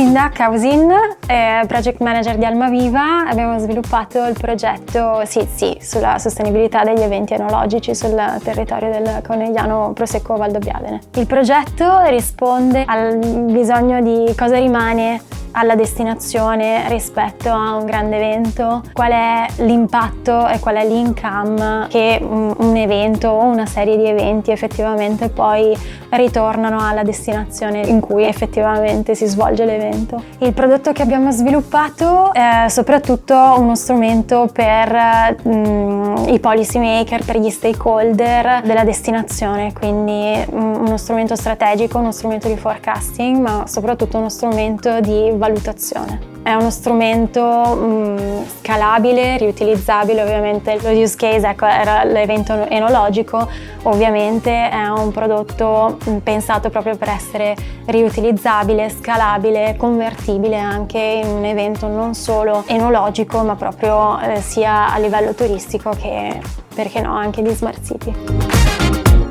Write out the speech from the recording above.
Linda Causin, project manager di Almaviva. Abbiamo sviluppato il progetto SITSI sulla sostenibilità degli eventi enologici sul territorio del Conegliano Prosecco Valdobbiadene. Il progetto risponde al bisogno di cosa rimane alla destinazione rispetto a un grande evento, qual è l'impatto e qual è l'income che un evento o una serie di eventi effettivamente poi ritornano alla destinazione in cui effettivamente si svolge l'evento. Il prodotto che abbiamo sviluppato è soprattutto uno strumento per i policy maker, per gli stakeholder della destinazione, quindi uno strumento strategico, uno strumento di forecasting, ma soprattutto uno strumento di valutazione. È uno strumento scalabile, riutilizzabile. Ovviamente lo use case era l'evento enologico, ovviamente è un prodotto pensato proprio per essere riutilizzabile, scalabile, convertibile anche in un evento non solo enologico ma proprio sia a livello turistico che, perché no, anche di Smart City.